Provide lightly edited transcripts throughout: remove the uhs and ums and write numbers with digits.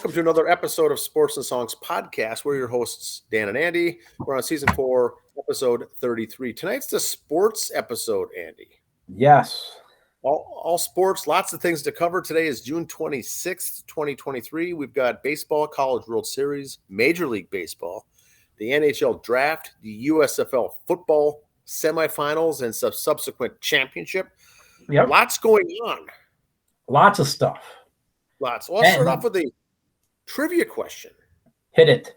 welcome to another episode of Sports and Songs Podcast. We're your hosts, Dan and Andy. We're on season 4, episode 33. Tonight's the sports episode, Andy. Yes. All sports, lots of things to cover. Today is June 26th, 2023. We've got baseball, College World Series, Major League Baseball, the NHL Draft, the USFL football semifinals, and subsequent championship. Yep. Lots going on. Lots of stuff. Lots. Well, I'll start off with the trivia question. Hit it.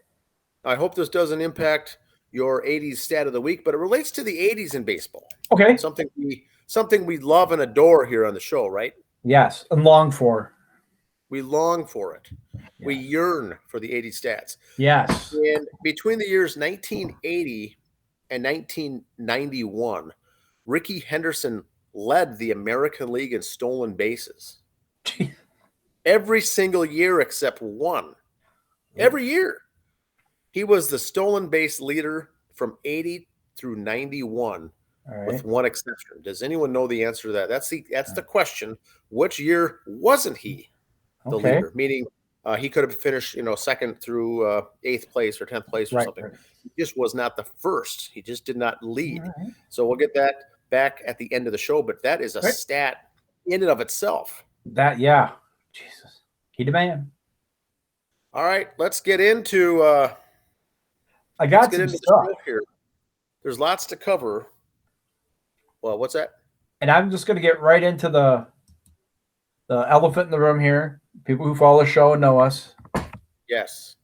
I hope this doesn't impact your 80s stat of the week, but it relates to the 80s in baseball. Okay. Something we love and adore here on the show, right? Yes, and long for. We long for it. Yeah. We yearn for the 80s stats. Yes. And between the years 1980 and 1991, Rickey Henderson led the American League in stolen bases. Every single year except one. Every year. He was the stolen base leader from 80 through 91, with one exception. Does anyone know the answer to that? That's the question. Which year wasn't he the leader? Meaning he could have finished, second through 8th place or 10th place or something. Right. He just was not the first. He just did not lead. Right. So we'll get that back at the end of the show, but that is a stat in and of itself. Jesus. He the man. All right, let's get into I got some stuff here. There's lots to cover. Well, what's that? And I'm just going to get right into the elephant in the room here. People who follow the show know us. Yes.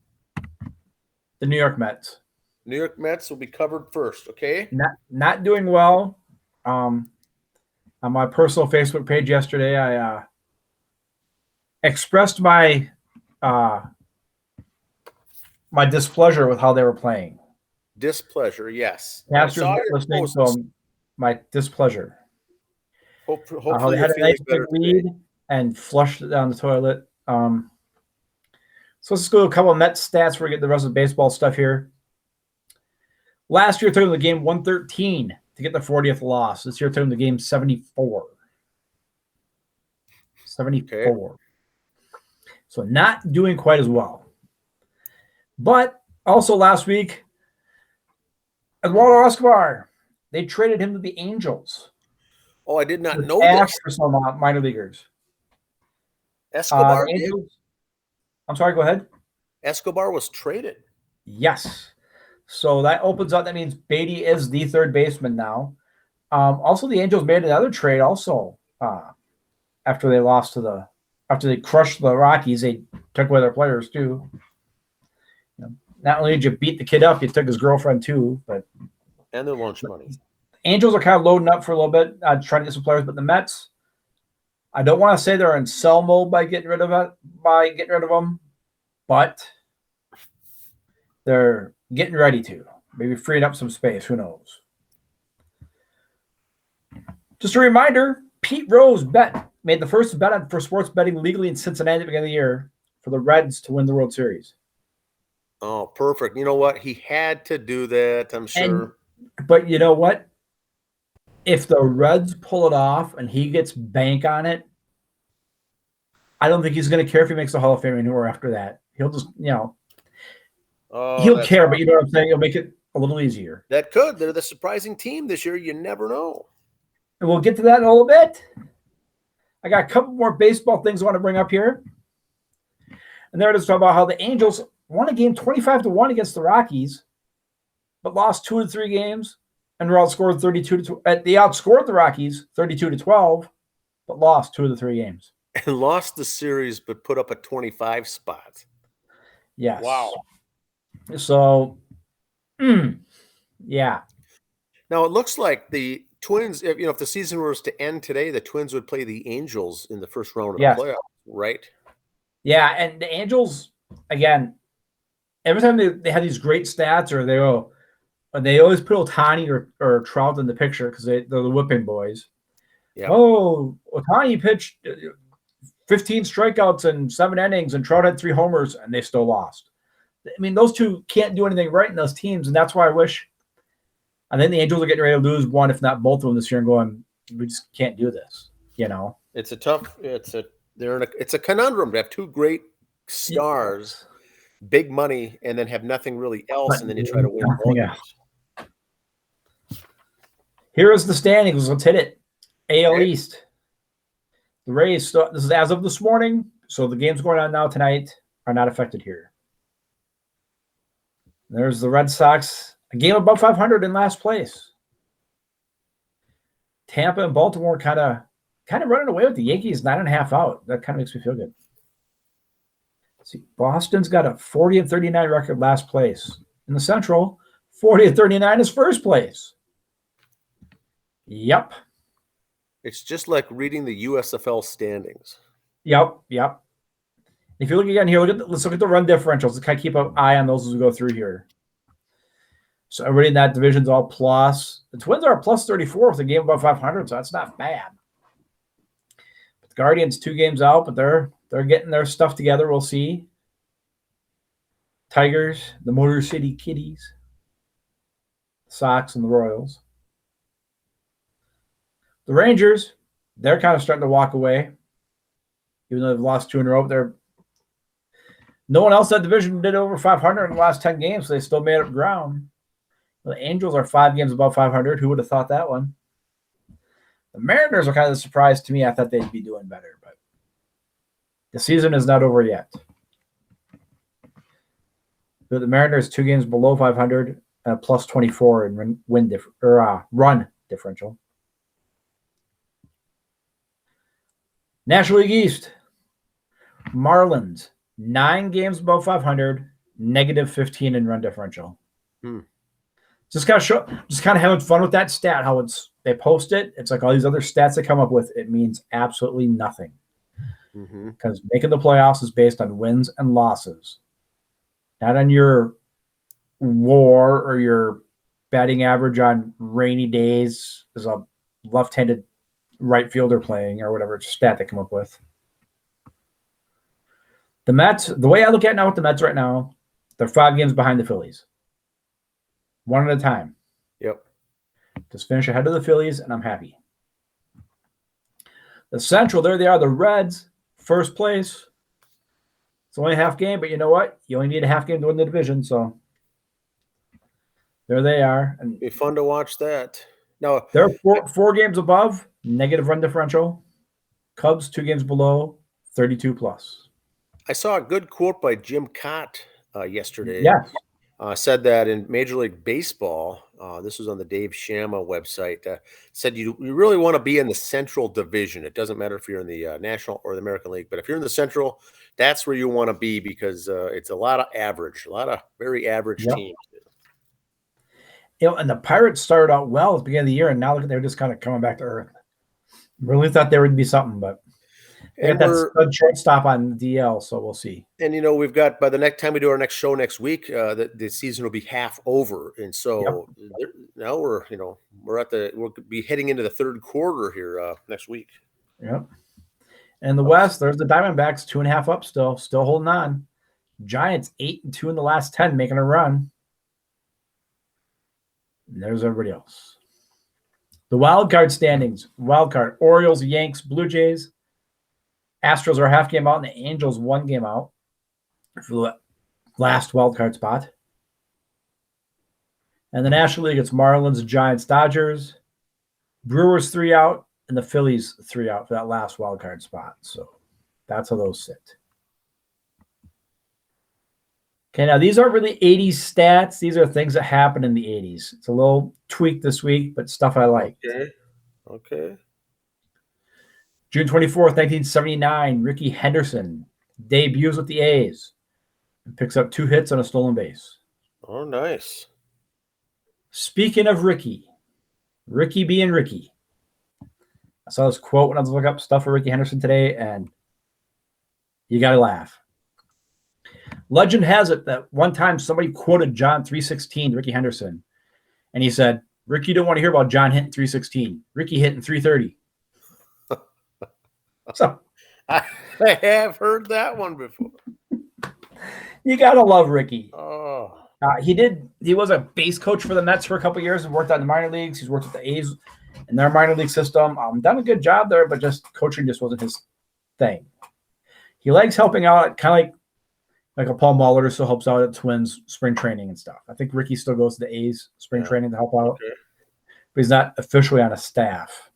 The New York Mets. New York Mets will be covered first, okay? Not doing well. On my personal Facebook page yesterday, I expressed my my displeasure with how they were playing. Displeasure, yes. After listening to my displeasure. Hopefully how they had a nice big lead and flushed it down the toilet. So let's go to a couple of Mets stats before we get the rest of the baseball stuff here. Last year, took them to the game 113 to get the 40th loss. This year, took them to the game 74. 74. Okay. So not doing quite as well. But also last week, Eduardo Escobar, they traded him to the Angels. Oh, I did not know this. For some minor leaguers. Escobar? I'm sorry, go ahead. Escobar was traded. Yes. So that opens up. That means Beatty is the third baseman now. Also, the Angels made another trade also after they crushed the Rockies. They took away their players too. Not only did you beat the kid up, you took his girlfriend too. And their lunch money. Angels are kind of loading up for a little bit, trying to get some players. But the Mets, I don't want to say they're in sell mode by getting rid of them, but they're getting ready to. Maybe freeing up some space. Who knows? Just a reminder, Pete Rose made the first bet for sports betting legally in Cincinnati at the beginning of the year for the Reds to win the World Series. Oh, perfect. You know what? He had to do that, I'm sure. But you know what? If the Reds pull it off and he gets bank on it, I don't think he's going to care if he makes the Hall of Fame anymore after that. He'll just, he'll care, but you know what I'm saying? He'll make it a little easier. That could. They're the surprising team this year. You never know. And we'll get to that in a little bit. I got a couple more baseball things I want to bring up here. And there it is, talk about how the Angels won a game 25-1 against the Rockies, but lost 2 of the 3 games and were outscored 32-2. They outscored the Rockies 32-12, but lost 2 of the 3 games. And lost the series, but put up a 25 spot. Yes. Wow. So, yeah. Now it looks like the Twins, if the season was to end today, the Twins would play the Angels in the first round of the playoffs, right? Yeah, and the Angels, again, every time they have these great stats, or they always put Ohtani or Trout in the picture because they're the whipping boys. Yeah. Oh, Ohtani pitched 15 strikeouts in 7 innings, and Trout had 3 homers, and they still lost. I mean, those two can't do anything right in those teams, and that's why I wish. I think the Angels are getting ready to lose one, if not both of them this year, and going, we just can't do this. It's a conundrum to have 2 great stars, big money, and then have nothing really else, and then you try to win ball games. Here is the standings. Let's hit it. AL East. The Rays, this is as of this morning, so the games going on now tonight are not affected here. There's the Red Sox, a game above 500 in last place. Tampa and Baltimore kind of running away with the Yankees 9.5 out. That kind of makes me feel good. Let's see, Boston's got a 40-39 record last place. In the Central, 40-39 is first place. Yep. It's just like reading the USFL standings. Yep. If you look again here, let's look at the run differentials. Let's kind of keep an eye on those as we go through here. So everybody in that division's all plus. The Twins are plus 34 with a game above 500, so that's not bad. But the Guardians 2 games out, but they're getting their stuff together. We'll see. Tigers, the Motor City Kitties, Sox, and the Royals. The Rangers, they're kind of starting to walk away, even though they've lost 2 in a row. No one else in that division did over 500 in the last 10 games, so they still made up ground. The Angels are 5 games above 500. Who would have thought that one? The Mariners are kind of a surprise to me. I thought they'd be doing better, but the season is not over yet. The Mariners 2 games below 500, plus 24 in run differential. National League East, Marlins 9 games above 500, negative 15 in run differential. Just kind of having fun with that stat. How they post it. It's like all these other stats they come up with. It means absolutely nothing because making the playoffs is based on wins and losses, not on your WAR or your batting average on rainy days as a left-handed right fielder playing or whatever stat they come up with. The Mets, the way I look at it now with the Mets right now, they're 5 games behind the Phillies. 1 at a time. Yep. Just finish ahead of the Phillies, and I'm happy. The Central, there they are, the Reds, first place. It's only a half game, but you know what? You only need a half game to win the division, so there they are. And it'd be fun to watch that. No, they're 4 games above, negative run differential. Cubs 2 games below, 32 plus. I saw a good quote by Jim Cott yesterday. Yes. Said that in Major League Baseball, this was on the Dave Shamma website, said you really want to be in the Central Division. It doesn't matter if you're in the National or the American League, but if you're in the Central, that's where you want to be because it's a lot of very average teams. And the Pirates started out well at the beginning of the year, and now they're just kind of coming back to earth. Really thought there would be something, but they got that shortstop on DL, so we'll see. And we've got by the next time we do our next show next week, the season will be half over, and so now we'll be heading into the third quarter here next week. Yep. And the West, there's the Diamondbacks 2.5 up, still holding on. Giants 8-2 in the last 10, making a run. And there's everybody else. The wild card standings. Wild card: Orioles, Yanks, Blue Jays. Astros are a half game out, and the Angels 1 game out for the last wild card spot. And the National League, it's Marlins, Giants, Dodgers. Brewers 3 out, and the Phillies 3 out for that last wild card spot. So that's how those sit. Okay, now these aren't really 80s stats. These are things that happened in the 80s. It's a little tweak this week, but stuff I like. Okay. June 24th, 1979, Rickey Henderson debuts with the A's and picks up 2 hits on a stolen base. Oh, nice. Speaking of Rickey being Rickey, I saw this quote when I was looking up stuff for Rickey Henderson today, and you got to laugh. Legend has it that one time somebody quoted John 3:16, Rickey Henderson, and he said, Rickey don't want to hear about John hitting 3:16. Rickey hitting 3:30. So I have heard that one before. You gotta love Rickey. Oh, he was a base coach for the Mets for a couple of years and worked out in the minor leagues. He's worked with the A's in their minor league system. Done a good job there, but just coaching just wasn't his thing. He likes helping out, kind of like Like a Paul Muller still helps out at Twins spring training and stuff. I think Rickey still goes to the A's spring training to help out, but he's not officially on a staff.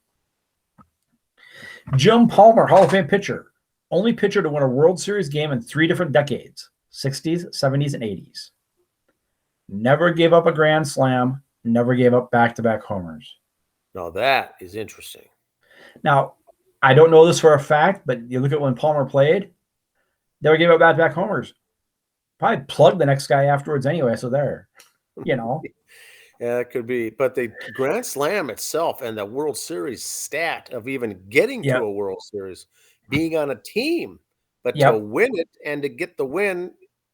Jim Palmer, Hall of Fame pitcher. Only pitcher to win a World Series game in 3 different decades, 60s, 70s, and 80s. Never gave up a grand slam, never gave up back-to-back homers. Now that is interesting. Now, I don't know this for a fact, but you look at when Palmer played, never gave up back-to-back homers. Probably plugged the next guy afterwards anyway, so there, you know. Yeah, it could be. But the Grand Slam itself and the World Series stat of even getting to a World Series, being on a team, but to win it and to get the win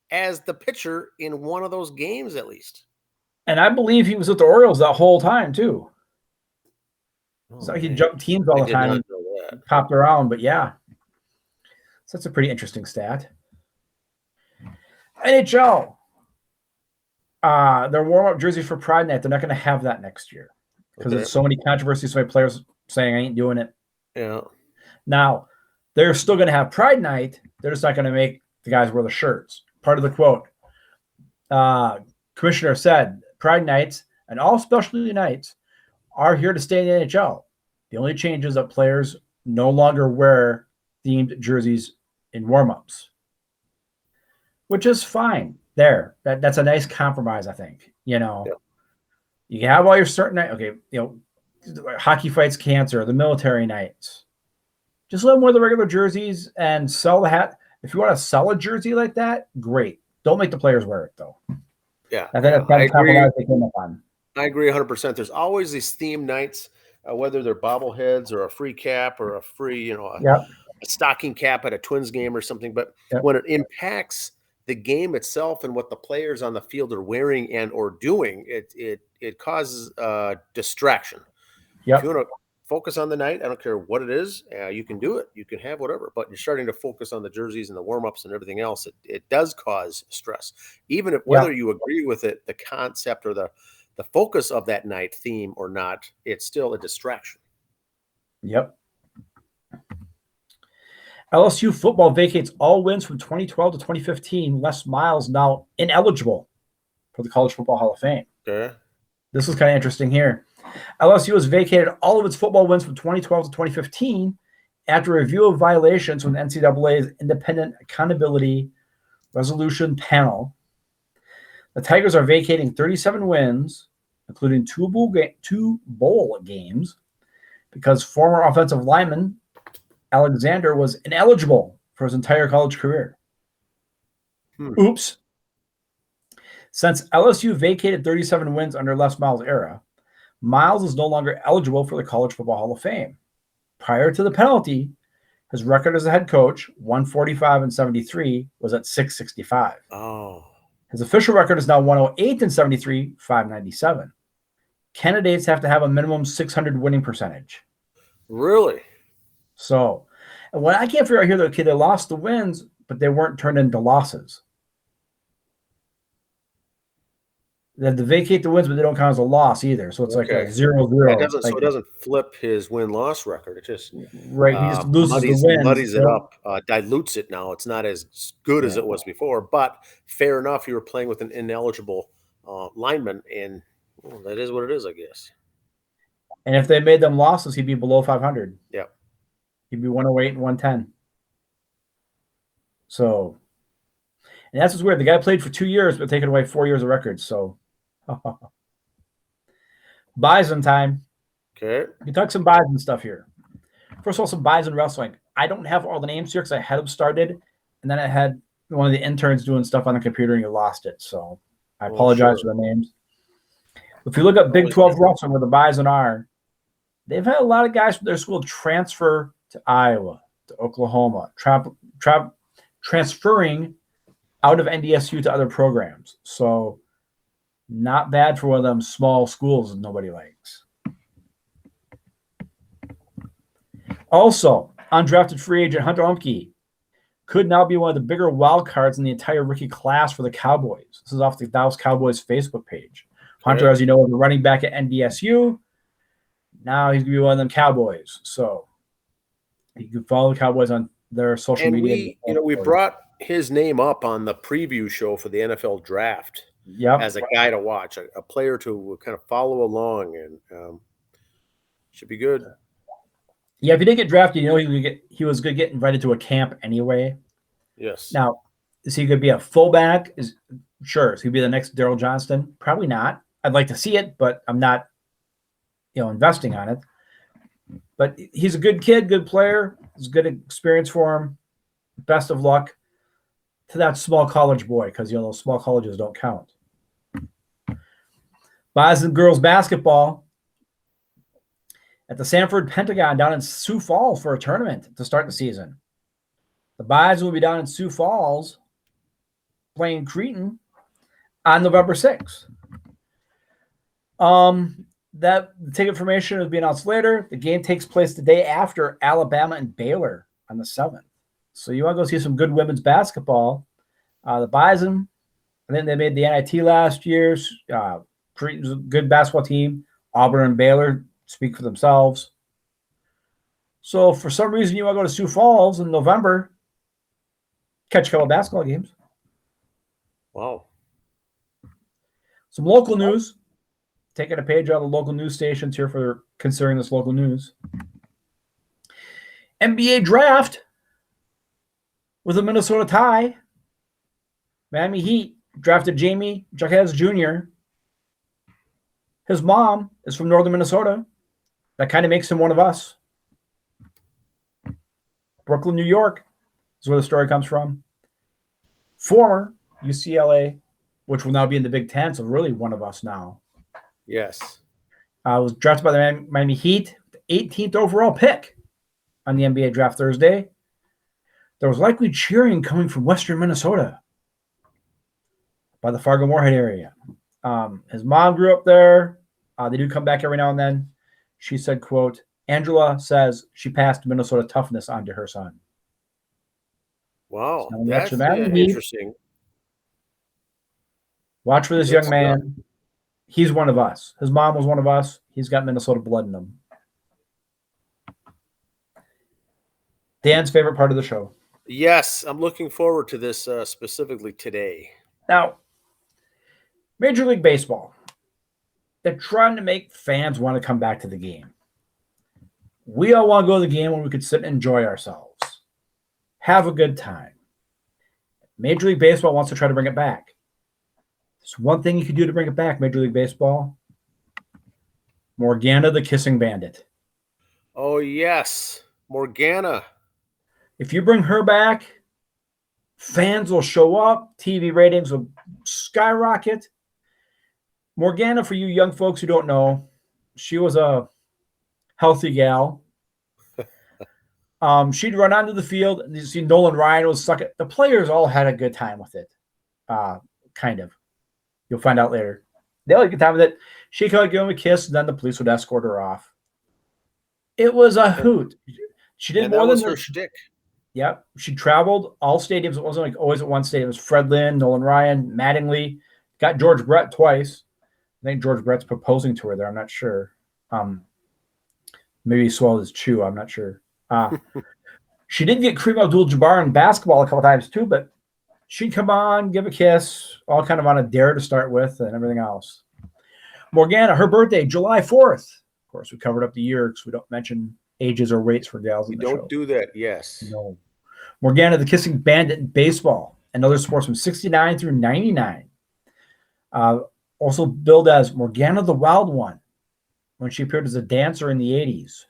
as the pitcher in one of those games at least. And I believe he was with the Orioles that whole time too. So he jumped teams all the time and popped around, but yeah. So that's a pretty interesting stat. NHL. Their warm-up jerseys for Pride Night, they're not going to have that next year because there's so many controversies by players saying I ain't doing it. Yeah. Now, they're still going to have Pride Night. They're just not going to make the guys wear the shirts. Part of the quote. Commissioner said, Pride Nights and all specialty nights are here to stay in the NHL. The only change is that players no longer wear themed jerseys in warm-ups, which is fine. That's a nice compromise, I think. You know, you have all your certain night. Okay, hockey fights cancer, the military nights. Just let them wear the regular jerseys and sell the hat. If you want to sell a jersey like that, great. Don't make the players wear it though. Yeah, I think that's compromise they came up on. I agree 100%. There's always these theme nights, whether they're bobbleheads or a free cap or a free, a stocking cap at a Twins game or something. But when it impacts the game itself and what the players on the field are wearing and or doing, it causes distraction. If you want to focus on the night, I don't care what it is, you can do it. You can have whatever, but you're starting to focus on the jerseys and the warm-ups and everything else. It does cause stress. Even if whether you agree with it, the concept or the focus of that night theme or not, it's still a distraction. Yep. LSU football vacates all wins from 2012 to 2015. Les Miles now ineligible for the College Football Hall of Fame. Okay. This is kind of interesting here. LSU has vacated all of its football wins from 2012 to 2015 after a review of violations from the NCAA's Independent Accountability Resolution Panel. The Tigers are vacating 37 wins, including two bowl games, because former offensive lineman Alexander was ineligible for his entire college career. Oops. Since LSU vacated 37 wins under Les Miles' era, Miles is no longer eligible for the College Football Hall of Fame. Prior to the penalty, his record as a head coach, 145-73, was at 665. Oh. His official record is now 108-73, 597. Candidates have to have a minimum 600 winning percentage. Really? So, and what I can't figure out here, they lost the wins, but they weren't turned into losses. They had to vacate the wins, but they don't count as a loss either. So it's like a 0-0. So it doesn't flip his win-loss record. It just he just loses the wins. Muddies it up, dilutes it now. It's not as good as it was before. But fair enough, you were playing with an ineligible lineman, and that is what it is, I guess. And if they made them losses, he'd be below 500. Yeah. He'd be 108 and 110. So, and that's what's weird. The guy played for 2 years, but taking away 4 years of records. So, Bison time. Okay. We talk some Bison stuff here. First of all, some Bison wrestling. I don't have all the names here because I had them started, and then I had one of the interns doing stuff on the computer, and you lost it. So, I apologize for the names. If you look up Big 12 wrestling, where the Bison are, they've had a lot of guys from their school transfer to Iowa, to Oklahoma, transferring out of NDSU to other programs. So not bad for one of them small schools that nobody likes. Also, undrafted free agent Hunter Humke could now be one of the bigger wild cards in the entire rookie class for the Cowboys. This is off the Dallas Cowboys Facebook page. Hunter, as you know, is a running back at NDSU. Now he's going to be one of them Cowboys. So you can follow the Cowboys on their social media. We brought his name up on the preview show for the NFL draft as a guy to watch, a player to kind of follow along, and should be good. Yeah, if he didn't get drafted, he was going to get invited to a camp anyway. Yes. Now, is he going to be a fullback? Sure. Is he going to be the next Daryl Johnston? Probably not. I'd like to see it, but I'm not, investing on it. But he's a good kid, good player. It's a good experience for him. Best of luck to that small college boy, because those small colleges don't count. Boys and girls basketball at the Sanford Pentagon down in Sioux Falls for a tournament to start the season. The Boys will be down in Sioux Falls playing Cretin on November 6th. That ticket information will be announced later. The game takes place the day after Alabama and Baylor on the 7th. So you want to go see some good women's basketball. The Bison, I think they made the NIT last year. Cretin's a good basketball team. Auburn and Baylor speak for themselves. So for some reason you want to go to Sioux Falls in November, catch a couple of basketball games. Wow. Some local news. Taking a page out of the local news stations here for considering this local news. NBA draft with a Minnesota tie. Miami Heat drafted Jamie Jaquez Jr. His mom is from northern Minnesota. That kind of makes him one of us. Brooklyn, New York is where the story comes from. Former UCLA, which will now be in the Big Ten, so really one of us now. Yes. Was drafted by the Miami Heat, the 18th overall pick on the NBA draft Thursday. There was likely cheering coming from western Minnesota by the Fargo-Moorhead area. His mom grew up there. They do come back every now and then. She said, quote, Angela says she passed Minnesota toughness on to her son. Wow. So that's interesting. Watch for this young man. He's one of us. His mom was one of us. He's got Minnesota blood in him. Dan's favorite part of the show. Yes, I'm looking forward to this specifically today. Now, Major League Baseball, they're trying to make fans want to come back to the game. We all want to go to the game when we could sit and enjoy ourselves, have a good time. Major League Baseball wants to try to bring it back. There's one thing you can do to bring it back, Major League Baseball. Morganna, the kissing bandit. Oh, yes. Morganna. If you bring her back, fans will show up. TV ratings will skyrocket. Morganna, for you young folks who don't know, she was a healthy gal. She'd run onto the field. And you see Nolan Ryan was sucking. The players all had a good time with it. Kind of. You'll find out later. They all had a good time with it. She could give him a kiss, and then the police would escort her off. It was a hoot. She did more than her shtick. Yep. She traveled all stadiums. It wasn't like always at one stadium. It was Fred Lynn, Nolan Ryan, Mattingly. Got George Brett twice. I think George Brett's proposing to her there. I'm not sure. Maybe he swallowed his chew. I'm not sure. She did get Kareem Abdul-Jabbar in basketball a couple times too, but she'd come on, give a kiss, all kind of on a dare to start with and everything else. Morganna, her birthday, July 4th. Of course, we covered up the year because we don't mention ages or weights for gals in the show. We don't do that, yes. No. Morganna, the kissing bandit in baseball and other sports from 69 through 99. Also billed as Morganna the Wild One when she appeared as a dancer in the 80s.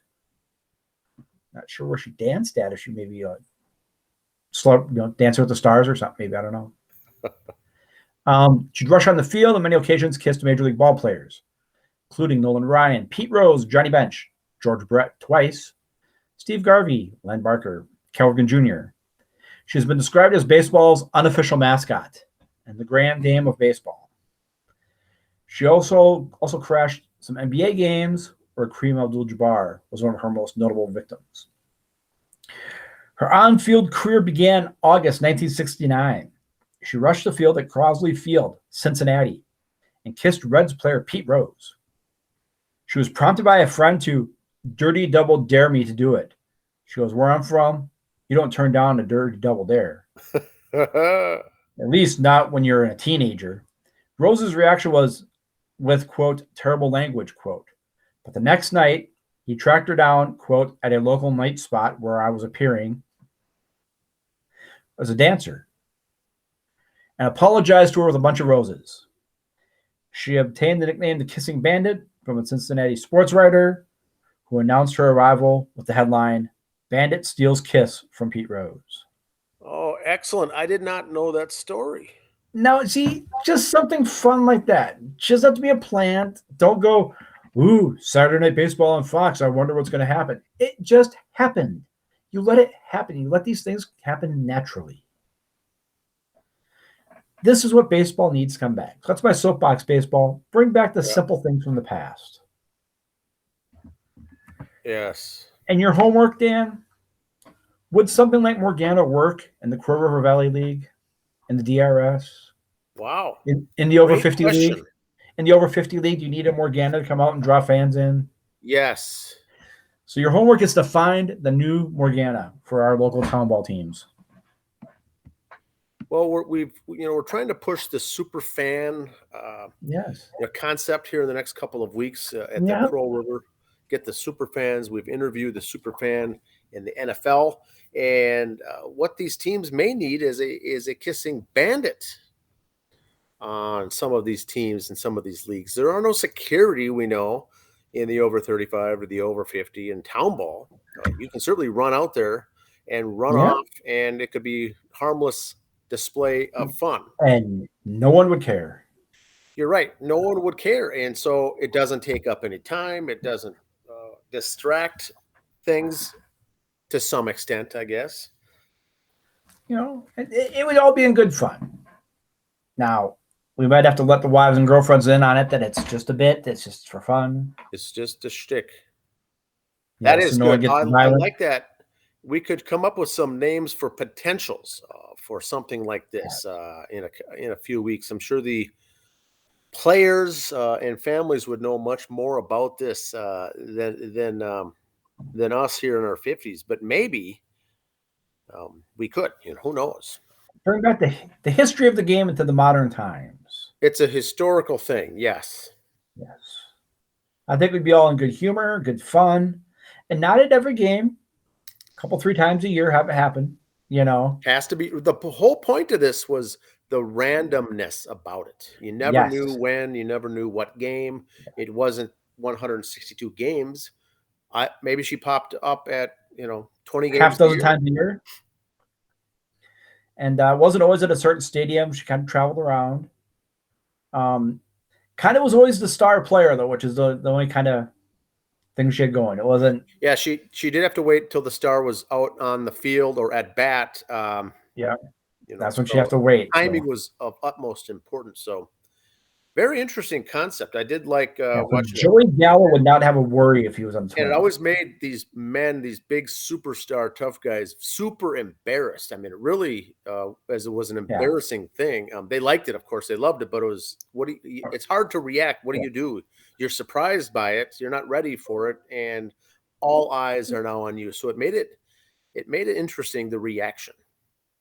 Not sure where she danced at. If she maybe Dancer with the Stars or something. Maybe, I don't know. She'd rush on the field on many occasions, kissed Major League ball players, including Nolan Ryan, Pete Rose, Johnny Bench, George Brett twice, Steve Garvey, Len Barker, Kelvin Jr. She has been described as baseball's unofficial mascot and the grand dame of baseball. She also crashed some NBA games where Kareem Abdul-Jabbar was one of her most notable victims. Her on-field career began August 1969. She rushed the field at Crosley Field, Cincinnati, and kissed Reds player Pete Rose. She was prompted by a friend to dirty double dare me to do it. She goes, where I'm from, you don't turn down a dirty double dare. At least not when you're a teenager. Rose's reaction was with, quote, terrible language, quote. But the next night, he tracked her down, quote, at a local night spot where I was appearing as a dancer and apologized to her with a bunch of roses. She obtained the nickname the Kissing Bandit from a Cincinnati sports writer who announced her arrival with the headline, Bandit steals kiss from Pete Rose. Oh, excellent. I did not know that story. Now, see, just something fun like that. Just have to be a plant. Don't go, ooh, Saturday Night Baseball on Fox. I wonder what's going to happen. It just happened. You let it happen. You let these things happen naturally. This is what baseball needs to come back. That's my soapbox baseball. Bring back the simple things from the past. Yes. And your homework, Dan, would something like Morganna work in the Crow River Valley League, in the DRS? Wow. In the over 50 league? In the over 50 league, you need a Morganna to come out and draw fans in? Yes. So your homework is to find the new Morganna for our local town ball teams. Well, we're trying to push the super fan concept here in the next couple of weeks at the Crow River. Get the super fans. We've interviewed the super fan in the NFL, and what these teams may need is a kissing bandit on some of these teams and some of these leagues. There are no security, we know, in the over 35 or the over 50 in town ball. You can certainly run out there and run off, and it could be harmless display of fun. And no one would care. You're right. No one would care. And so it doesn't take up any time. It doesn't distract things to some extent, I guess. You know, it would all be in good fun. Now, we might have to let the wives and girlfriends in on it that it's just a bit. It's just for fun. It's just a shtick. That is good. I like that. We could come up with some names for potentials for something like this in a few weeks. I'm sure the players and families would know much more about this than us here in our 50s. But maybe we could. Who knows? Bring back the history of the game into the modern times. It's a historical thing. Yes. Yes. I think we'd be all in good humor, good fun, and not at every game. Couple 3 times a year have it happen, Has to be. The whole point of this was the randomness about it. You never knew when, you never knew what game. It wasn't 162 games. Maybe she popped up at 20 games half dozen times a year, and wasn't always at a certain stadium. She kind of traveled around. Kind of was always the star player though, which is the only kind of thing she had going. It wasn't. Yeah, she did have to wait till the star was out on the field or at bat. That's when she has to wait. Timing was of utmost importance. So, very interesting concept. I did like watching. Joey Gallo would not have a worry if he was on Twitter. And it always made these men, these big superstar tough guys, super embarrassed. I mean, it really, as it was an embarrassing thing. They liked it, of course, they loved it, but it was it's hard to react. What do you do? You're surprised by it. You're not ready for it, and all eyes are now on you. So it made it interesting. The reaction.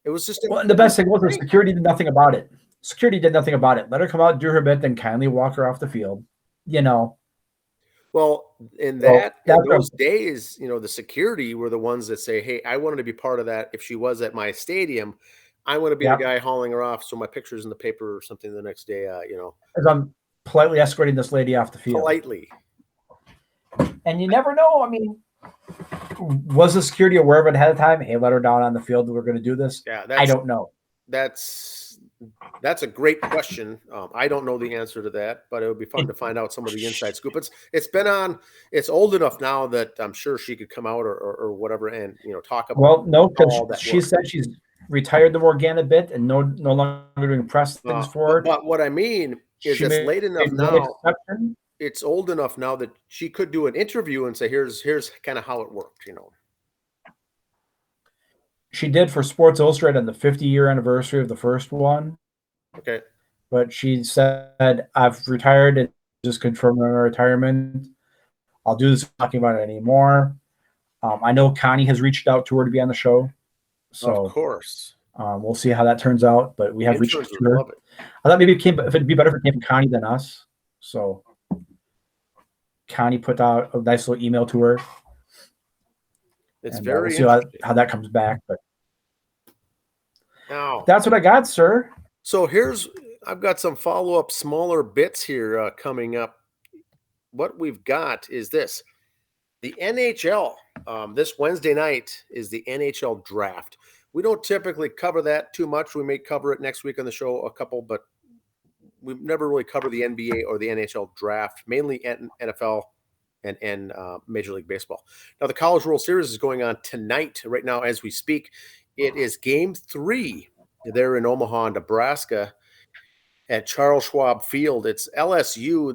It was just and the best thing was the security did nothing about it. Security did nothing about it. Let her come out, do her bit, then kindly walk her off the field. Well, in those days, the security were the ones that say, "Hey, I wanted to be part of that. If she was at my stadium, I want to be the guy hauling her off, so my picture's in the paper or something the next day." As I'm politely escorting this lady off the field. Politely. And you never know. I mean, was the security aware of it ahead of time? Hey, let her down on the field. We're going to do this. Yeah, I don't know. That's a great question. I don't know the answer to that, but it would be fun to find out some of the inside scoop. It's been on. It's old enough now that I'm sure she could come out or whatever and talk about. Well, no, because she said she's retired the Morganna bit and no longer doing press things for it. But what I mean is, it's late enough now. It's old enough now that she could do an interview and say, "Here's kind of how it worked," She did for Sports Illustrated on the 50-year anniversary of the first one. Okay. But she said, I've retired and just confirmed my retirement. I'll do this talking about it anymore. I know Connie has reached out to her to be on the show. So of course. We'll see how that turns out, but we have reached Interns would her. love it. I thought maybe if it'd be better if it came from Connie than us. So Connie put out a nice little email to her. It's and very we'll see how that comes back. But now that's what I got, sir. So I've got some follow-up smaller bits here coming up. What we've got is this. The NHL, this Wednesday night is the NHL draft. We don't typically cover that too much. We may cover it next week on the show, a couple, but we've never really covered the NBA or the NHL draft, mainly NFL and Major League Baseball. Now, the College World Series is going on tonight, right now as we speak. It is Game 3 there in Omaha, Nebraska, at Charles Schwab Field. It's LSU.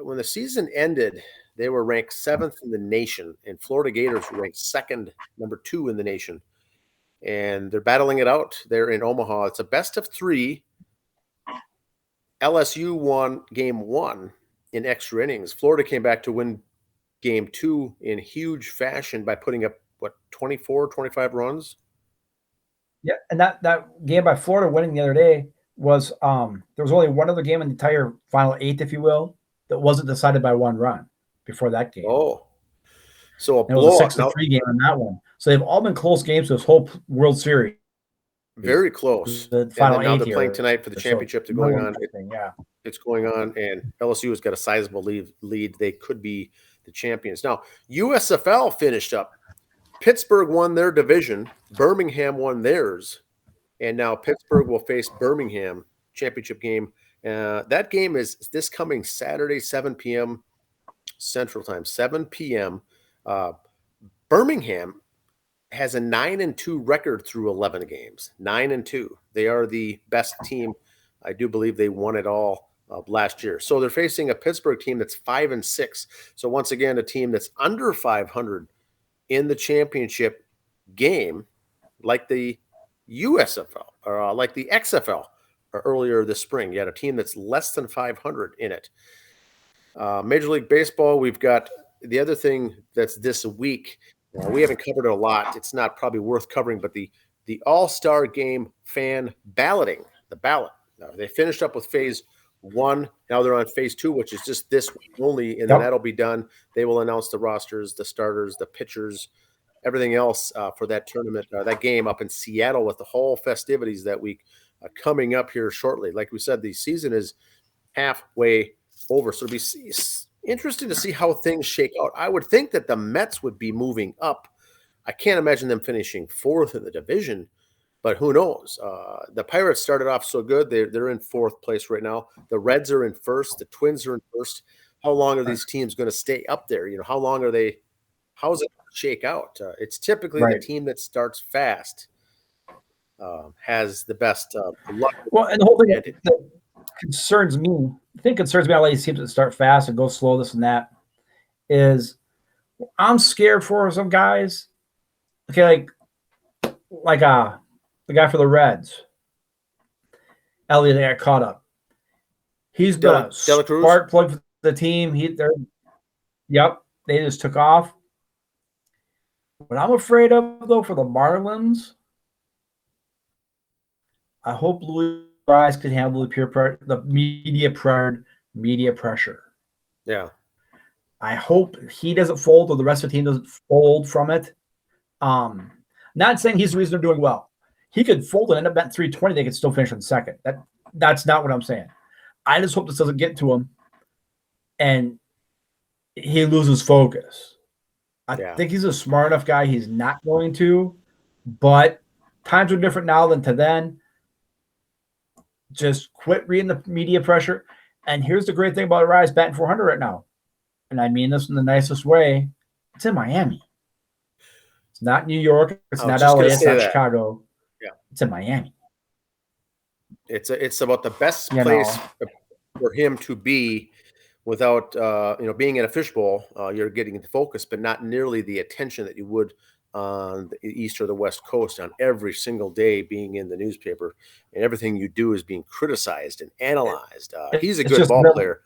When the season ended, they were ranked 7th in the nation, and Florida Gators were ranked number 2 in the nation. And they're battling it out there in Omaha. It's a best of 3. LSU won Game 1 in extra innings. Florida came back to win Game 2 in huge fashion by putting up, 24, 25 runs? Yeah, and that game by Florida winning the other day was there was only one other game in the entire final 8, if you will, that wasn't decided by 1 run before that game. Oh, so it was a 6-3 game on that one. So they've all been close games this whole World Series. Very close. The final and now 8 they're playing tonight for the championship. They're going on. It's going on, and LSU has got a sizable lead. They could be the champions. Now, USFL finished up. Pittsburgh won their division. Birmingham won theirs. And now Pittsburgh will face Birmingham championship game. That game is this coming Saturday, 7 p.m. Central Time, 7 p.m. Birmingham has a 9-2 record through 11 games. 9-2. They are the best team. I do believe they won it all last year. So they're facing a Pittsburgh team that's 5-6. So once again, a team that's under 500 in the championship game, like the USFL or like the XFL earlier this spring. You had a team that's less than 500 in it. Major League Baseball, we've got the other thing that's this week. We haven't covered it a lot. It's not probably worth covering, but the All-Star Game fan balloting, the ballot. They finished up with phase 1. Now they're on phase 2, which is just this week only, and then that'll be done. They will announce the rosters, the starters, the pitchers, everything else for that tournament, that game up in Seattle with the whole festivities that week coming up here shortly. Like we said, the season is halfway over, so it'll be interesting to see how things shake out. I would think that the Mets would be moving up. I can't imagine them finishing 4th in the division, but who knows? The Pirates started off so good. They're in 4th place right now. The Reds are in 1st. The Twins are in 1st. How long are these teams going to stay up there? How long are they? How's it shake out? It's typically the team that starts fast has the best luck. Well, and the whole thing that concerns me, a lot of these teams that start fast and go slow, this and that, is I'm scared for some guys. Okay, like the guy for the Reds, Elliott, that got caught up. He's been a spark plug for the team. They just took off. What I'm afraid of, though, for the Marlins, I hope Louis Rise can handle the media pressure. Yeah. I hope he doesn't fold or the rest of the team doesn't fold from it. Not saying he's the reason they're doing well. He could fold and end up at 320. They could still finish in second. That's not what I'm saying. I just hope this doesn't get to him and he loses focus. I think he's a smart enough guy. He's not going to, but times are different now than to then. Just quit reading the media pressure. And here's the great thing about Rise batting 400 right now. And I mean this in the nicest way. It's in Miami. It's not New York. It's not LA. It's not Chicago. Yeah. It's in Miami. It's about the best place for him to be without being in a fishbowl. You're getting the focus, but not nearly the attention that you would on the East or the West Coast on every single day being in the newspaper, and everything you do is being criticized and analyzed. He's a good ball player.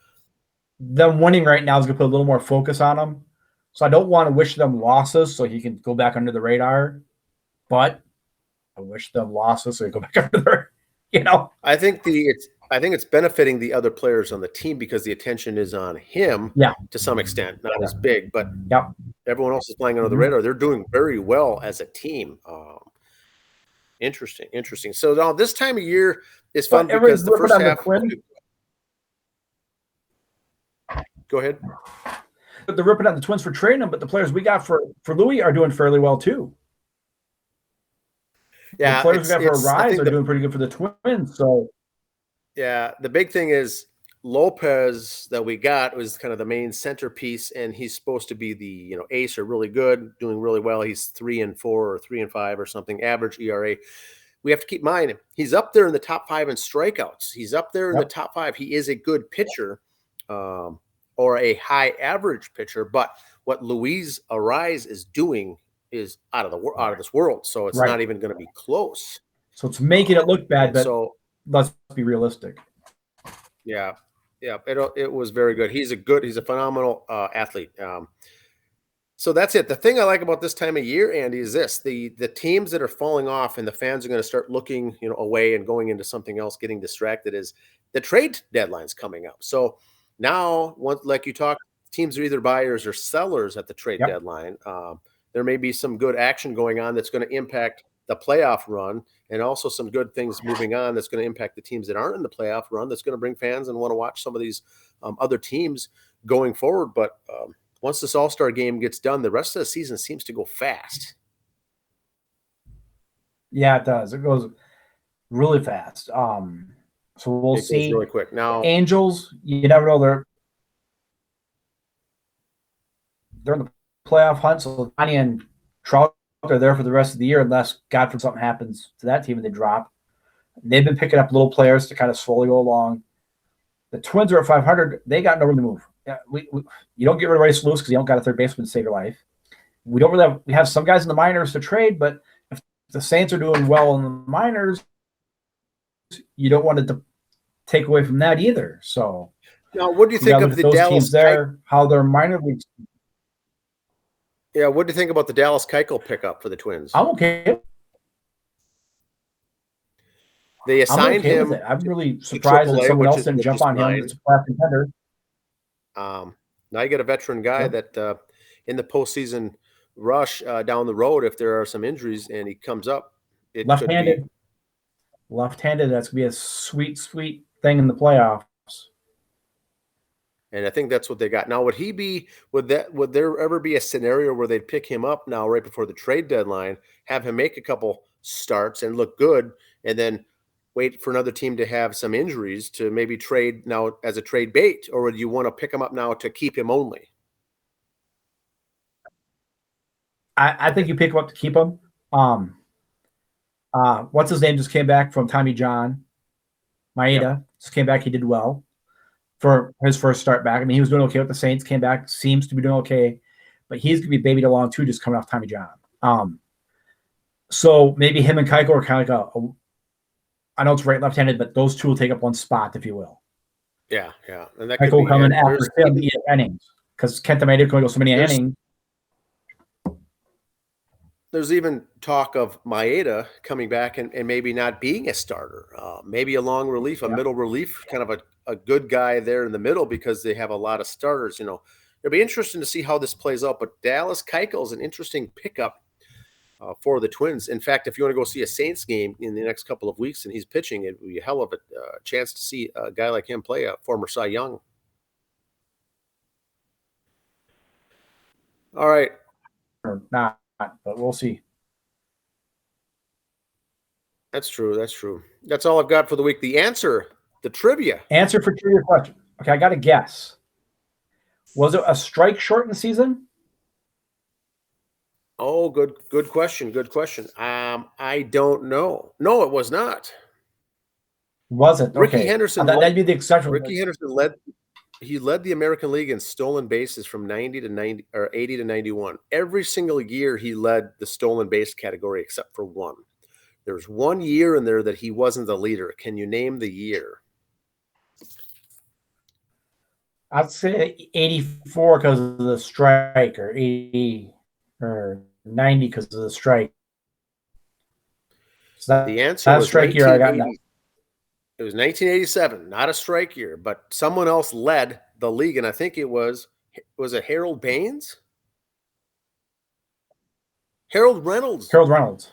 Them winning right now is going to put a little more focus on him. So I don't want to wish them losses so he can go back under the radar. But wish them losses so they go back over there. You know, I think it's benefiting the other players on the team because the attention is on him yeah, to some extent, not as big, but yep. everyone else is flying under the radar. They're doing very well as a team. Interesting. So now this time of year is fun But everybody's because the ripping first on the half. Twins. Go ahead. But they're ripping on the Twins for trading them, but the players we got for Louis are doing fairly well too. Yeah, the players we got for Rise are doing pretty good for the Twins. So yeah, the big thing is Lopez that we got was kind of the main centerpiece, and he's supposed to be the ace or really good, doing really well. He's 3-4 or 3-5 or something, average ERA. We have to keep in mind he's up there in the top 5 in strikeouts. He's up there in the top 5. He is a good pitcher, or a high average pitcher. But what Luis Arraez is doing is out of this world. So it's not even going to be close. So it's making it look bad, but so let's be realistic. Yeah, it was very good. He's a phenomenal athlete. So that's it. The thing I like about this time of year, Andy, is this: the teams that are falling off and the fans are going to start looking, away and going into something else, getting distracted. Is the trade deadline's coming up? So now, like you talked, teams are either buyers or sellers at the trade deadline. There may be some good action going on that's going to impact the playoff run, and also some good things moving on that's going to impact the teams that aren't in the playoff run. That's going to bring fans and want to watch some of these other teams going forward. But once this All-Star game gets done, the rest of the season seems to go fast. Yeah, it does. It goes really fast. So we'll see. Really quick. Now, Angels, you never know. They're in the playoff hunt, so Tony and Trout are there for the rest of the year unless, God forbid, something happens to that team and they drop. They've been picking up little players to kind of slowly go along. The Twins are at 500. They got no room to move. Yeah, you don't get rid of Rice Lewis because you don't got a third baseman to save your life. We don't really we have some guys in the minors to trade, but if the Saints are doing well in the minors, you don't want to take away from that either. So now, what do you think of the Dallas teams there? How their minor leagues? Yeah, what do you think about the Dallas Keuchel pickup for the Twins? I'm okay. They assigned him. I'm really surprised that someone else didn't jump on him. It's a playoff contender. Now you get a veteran guy that in the postseason rush down the road, if there are some injuries and he comes up, left-handed. Left-handed, that's gonna be a sweet, sweet thing in the playoffs. And I think that's what they got. Now, would there ever be a scenario where they'd pick him up now right before the trade deadline, have him make a couple starts and look good, and then wait for another team to have some injuries to maybe trade now as a trade bait? Or would you want to pick him up now to keep him only? I think you pick him up to keep him. What's his name just came back from Tommy John. Maeda just came back. He did well for his first start back. I mean, he was doing okay with the Saints, came back, seems to be doing okay, but he's going to be babied along too, just coming off Tommy John. So maybe him and Keuchel are kind of like I know it's right left-handed, but those two will take up one spot, if you will. Yeah. And that Keuchel will come in after him to eat innings because Kenta Maeda can go so many innings. There's even talk of Maeda coming back and maybe not being a starter, maybe a long relief, a middle relief, kind of a good guy there in the middle because they have a lot of starters. It'll be interesting to see how this plays out. But Dallas Keuchel is an interesting pickup for the Twins. In fact, if you want to go see a Saints game in the next couple of weeks and he's pitching, it would be a hell of a chance to see a guy like him play, a former Cy Young. All right. Or not, but we'll see. That's true. That's all I've got for the week. The trivia. Answer for trivia question. Okay, I got a guess. Was it a strike shortened season? Oh, good question. I don't know. No, it was not. Was it? Okay. Rickey Henderson. That'd be the exception. Rickey Henderson led the American League in stolen bases from 90 to 90 or 80 to 91. Every single year he led the stolen base category except for one. There's 1 year in there that he wasn't the leader. Can you name the year? I'd say 84 because of the strike, or 80 or 90 because of the strike. So The answer that was strike year I got that. It was 1987, not a strike year, but someone else led the league, and I think it was it Harold Baines? Harold Reynolds. Harold Reynolds.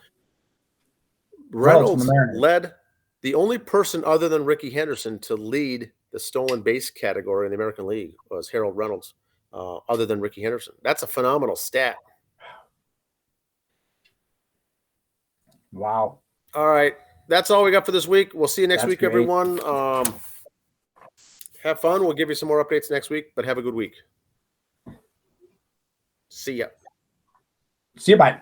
Reynolds led, the only person other than Rickey Henderson to lead the stolen base category in the American League was Harold Reynolds, other than Rickey Henderson. That's a phenomenal stat. Wow. All right. That's all we got for this week. We'll see you next week, great. everyone. Have fun. We'll give you some more updates next week, but have a good week. See ya. See you. Bye.